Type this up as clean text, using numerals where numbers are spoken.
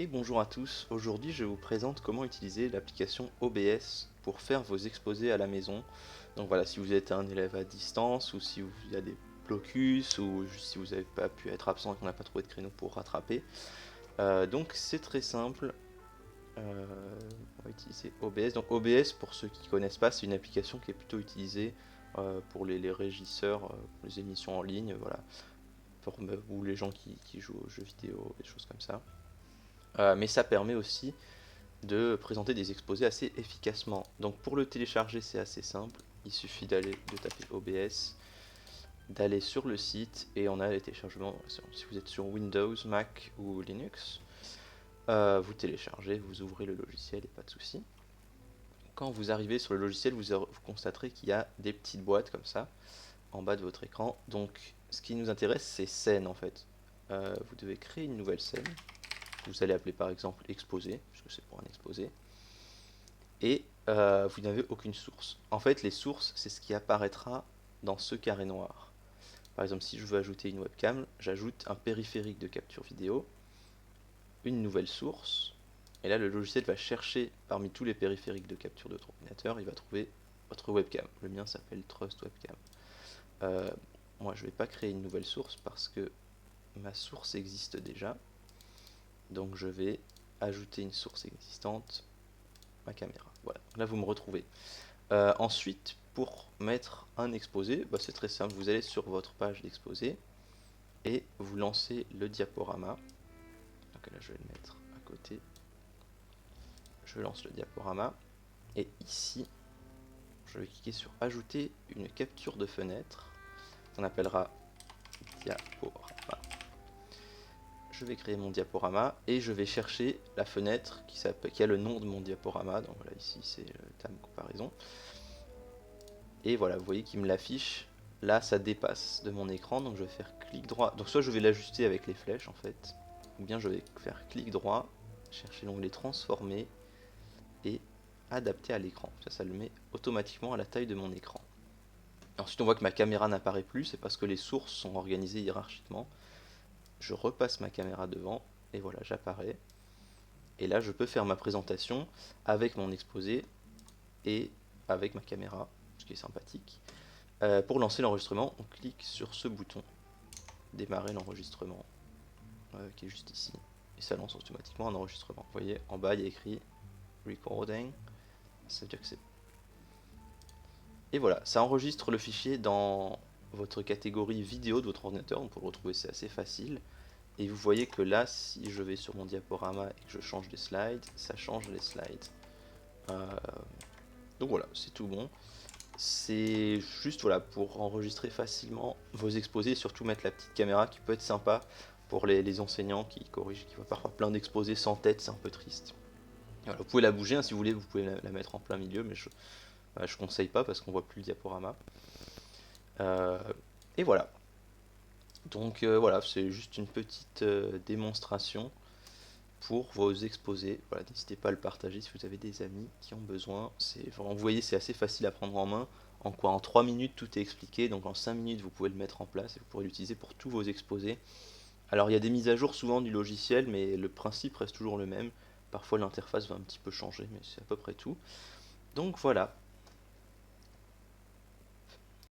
Et bonjour à tous, aujourd'hui je vous présente comment utiliser l'application OBS pour faire vos exposés à la maison. Donc voilà, si vous êtes un élève à distance ou si il y a des blocus ou si vous n'avez pas pu être absent et qu'on n'a pas trouvé de créneau pour rattraper. Donc c'est très simple, on va utiliser OBS. Donc OBS, pour ceux qui ne connaissent pas, c'est une application qui est plutôt utilisée pour les régisseurs, pour les émissions en ligne, voilà, ou les gens qui jouent aux jeux vidéo, des choses comme ça. Mais ça permet aussi de présenter des exposés assez efficacement. Donc pour le télécharger, c'est assez simple. Il suffit de taper OBS, d'aller sur le site et on a les téléchargements. Si vous êtes sur Windows, Mac ou Linux, vous téléchargez, vous ouvrez le logiciel et pas de souci. Quand vous arrivez sur le logiciel, vous constaterez qu'il y a des petites boîtes comme ça en bas de votre écran. Donc ce qui nous intéresse, c'est scène en fait. Vous devez créer une nouvelle scène. Vous allez appeler par exemple exposé, puisque c'est pour un exposé. Et vous n'avez aucune source. En fait, les sources, c'est ce qui apparaîtra dans ce carré noir. Par exemple, si je veux ajouter une webcam, j'ajoute un périphérique de capture vidéo, une nouvelle source, et là le logiciel va chercher parmi tous les périphériques de capture de votre ordinateur, il va trouver votre webcam. Le mien s'appelle Trust Webcam. Euh, Moi, je ne vais pas créer une nouvelle source parce que ma source existe déjà. Donc je vais ajouter une source existante, ma caméra. Voilà, là vous me retrouvez. Ensuite, pour mettre un exposé, c'est très simple. Vous allez sur votre page d'exposé et vous lancez le diaporama. Donc là, je vais le mettre à côté. Je lance le diaporama. Et ici, je vais cliquer sur Ajouter une capture de fenêtre. On appellera diaporama. Je vais créer mon diaporama et je vais chercher la fenêtre qui a le nom de mon diaporama. Donc voilà, ici c'est le thème comparaison. Et voilà, vous voyez qu'il me l'affiche. Là, ça dépasse de mon écran, donc je vais faire clic droit. Donc soit je vais l'ajuster avec les flèches en fait, ou bien je vais faire clic droit, chercher l'onglet transformer et adapter à l'écran. Ça le met automatiquement à la taille de mon écran. Ensuite, on voit que ma caméra n'apparaît plus, c'est parce que les sources sont organisées hiérarchiquement. Je repasse ma caméra devant et voilà, j'apparais. Et là, je peux faire ma présentation avec mon exposé et avec ma caméra, ce qui est sympathique. Pour lancer l'enregistrement, on clique sur ce bouton, démarrer l'enregistrement, qui est juste ici, et ça lance automatiquement un enregistrement. Vous voyez, en bas il y a écrit recording, ça veut dire que c'est... Et voilà, ça enregistre le fichier dans votre catégorie vidéo de votre ordinateur, donc pour le retrouver c'est assez facile. Et vous voyez que là, si je vais sur mon diaporama et que je change les slides, ça change les slides. Euh, donc voilà, c'est tout bon. C'est juste voilà, pour enregistrer facilement vos exposés et surtout mettre la petite caméra qui peut être sympa pour les enseignants qui corrigent, qui voient parfois plein d'exposés sans tête, c'est un peu triste. Voilà, vous pouvez la bouger hein, si vous voulez, vous pouvez la mettre en plein milieu, mais je conseille pas parce qu'on voit plus le diaporama. Euh, et voilà. Donc voilà, c'est juste une petite démonstration pour vos exposés. Voilà, n'hésitez pas à le partager si vous avez des amis qui ont besoin. Vous voyez, c'est assez facile à prendre en main. En 3 minutes, tout est expliqué. Donc en 5 minutes, vous pouvez le mettre en place et vous pourrez l'utiliser pour tous vos exposés. Alors il y a des mises à jour souvent du logiciel, mais le principe reste toujours le même. Parfois l'interface va un petit peu changer, mais c'est à peu près tout. Donc voilà,